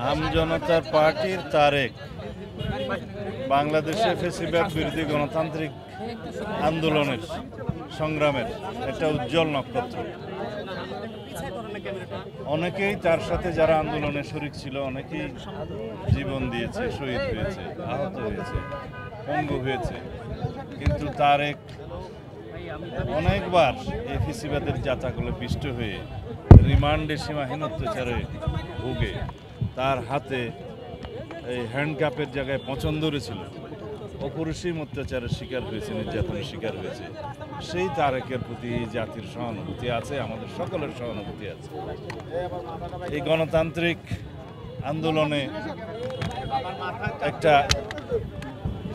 আমজনতার পার্টির তারেক বাংলাদেশে ফ্যাসিবাদ বিরোধী গণতান্ত্রিক আন্দোলনের সংগ্রামের একটা উজ্জ্বল নক্ষত্র। অনেকেই তার সাথে যারা আন্দোলনে শরিক ছিল অনেকেই জীবন দিয়েছে, শহীদ হয়েছে, আহত হয়েছে, পঙ্গু হয়েছে, কিন্তু তারেক অনেকবার এই ফ্যাসিবাদের যাতাগুলো পিষ্ট হয়ে রিমান্ডে সীমাহীন অত্যাচারে ভুগে তার হাতে এই হ্যান্ডকাপের জায়গায় পছন্দ ধরেছিল, অপরিসীম অত্যাচারের শিকার হয়েছে, নির্যাতনের শিকার হয়েছে। সেই তারেকের প্রতি জাতির সহানুভূতি আছে, আমাদের সকলের সহানুভূতি আছে। এই গণতান্ত্রিক আন্দোলনে একটা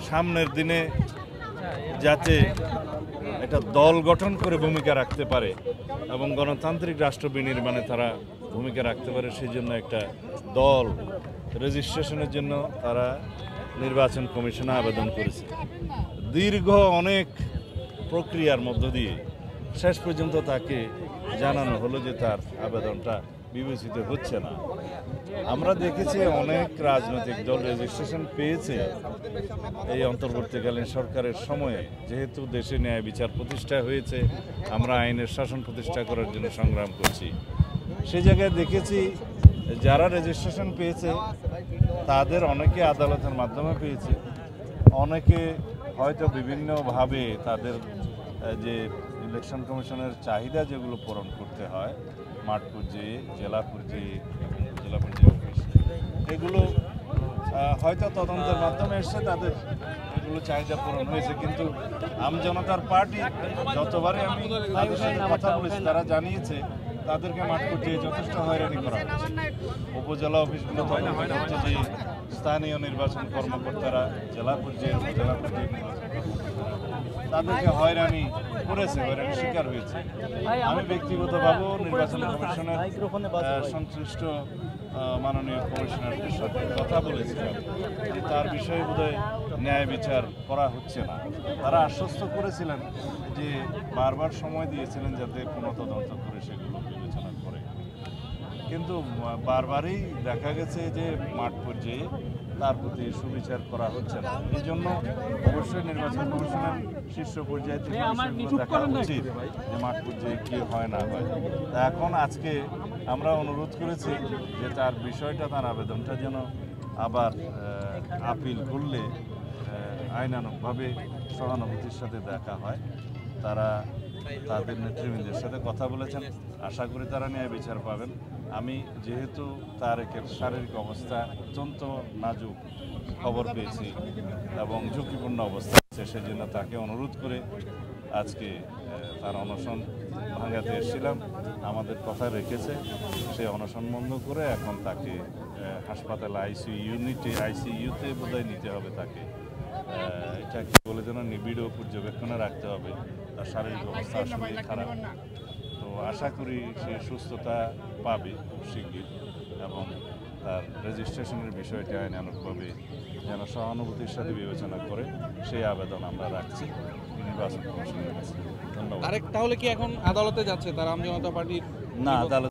সামনের দিনে যাতে একটা দল গঠন করে ভূমিকা রাখতে পারে এবং গণতান্ত্রিক রাষ্ট্র বিনির্মাণে তারা ভূমিকা রাখতে পারে, সেই জন্য একটা দল রেজিস্ট্রেশনের জন্য তারা নির্বাচন কমিশনে আবেদন করেছে। দীর্ঘ অনেক প্রক্রিয়ার মধ্য দিয়ে শেষ পর্যন্ত তাকে জানানো হলো যে তার আবেদনটা বিবেচিত হচ্ছে না। আমরা দেখেছি অনেক রাজনৈতিক দল রেজিস্ট্রেশন পেয়েছে এই অন্তর্বর্তীকালীন সরকারের সময়ে, যেহেতু দেশে ন্যায় বিচার প্রতিষ্ঠা হয়েছে, আমরা আইনের শাসন প্রতিষ্ঠা করার জন্য সংগ্রাম করছি। সে জায়গায় দেখেছি যারা রেজিস্ট্রেশন পেয়েছে তাদের অনেকে আদালতের মাধ্যমে পেয়েছে, অনেকে হয়তো বিভিন্নভাবে তাদের যে ইলেকশন কমিশনের চাহিদা যেগুলো পূরণ করতে হয় মাঠ পর্যায়ে, জেলা পর্যায়ে এবং জেলা পর্যায়ে অফিস, এগুলো হয়তো তদন্তের মাধ্যমে এসে তাদের এগুলো চাহিদা পূরণ হয়েছে। কিন্তু আমজনতার পার্টি যতবারই আমি তাদের সাথে কথা বলেছি তারা জানিয়েছে তাদেরকে মাঠ পর্যায়ে যথেষ্ট হয়রানি করা হচ্ছে। উপজেলা অফিসগুলো তদন্ত হচ্ছে যে স্থানীয় নির্বাচন কর্মকর্তারা জেলা পর্যায়ে, উপজেলা পর্যায়ে নির্বাচন তাদেরকে হয়রানি করেছে, হয়রানির শিকার হয়েছে। আমি ব্যক্তিগতভাবেও নির্বাচন কমিশনের সংশ্লিষ্ট মাননীয় কমিশনারদের সাথে কথা বলেছিলাম যে তার বিষয়ে বোধহয় ন্যায় বিচার করা হচ্ছে না। তারা আশ্বস্ত করেছিলেন যে বারবার সময় দিয়েছিলেন যাতে পুনঃ তদন্ত করে সেগুলো বিবেচনা করে, কিন্তু বারবারই দেখা গেছে যে মাঠ পর্যায়ে তার প্রতি সুবিচার করা হচ্ছে না। এই জন্য অবশ্যই নির্বাচন কমিশনের শীর্ষ পর্যায়ে থেকে বিষয়গুলো দেখা উচিত যে মাঠ পর্যায়ে কী হয় না হয়। তা এখন আজকে আমরা অনুরোধ করেছি যে তার বিষয়টা, তার আবেদনটা যেন আবার আপিল করলে আইনানুগভাবে সহানুভূতির সাথে দেখা হয়। তারা তাদের নেতৃবৃন্দের সাথে কথা বলেছেন, আশা করি তারা ন্যায় বিচার পাবেন। আমি যেহেতু তারেকের শারীরিক অবস্থা অত্যন্ত নাজুক খবর পেয়েছি এবং ঝুঁকিপূর্ণ অবস্থা আছে, সেজন্য তাকে অনুরোধ করে আজকে তার অনশন ভাঙাতে এসেছিলাম। আমাদের কথা রেখেছে, সে অনশন বন্ধ করে এখন তাকে হাসপাতালে আইসিইউতে বোধহয় নিতে হবে তাকে। এটা কি বলে যেন নিবিড় পর্যবেক্ষণে রাখতে হবে, তার শারীরিক অবস্থা আসলে খারাপ। তো আশা করি সে সুস্থতা পাবে শিগগির এবং তার রেজিস্ট্রেশনের বিষয়টি আইনানুগভাবে যেন সহানুভূতির সাথে বিবেচনা করে সেই আবেদন আমরা রাখছি নির্বাচন কমিশনের কাছে। ধন্যবাদ। তাহলে কি এখন আদালতে যাচ্ছে তার আমজনতা পার্টির? না, আদালত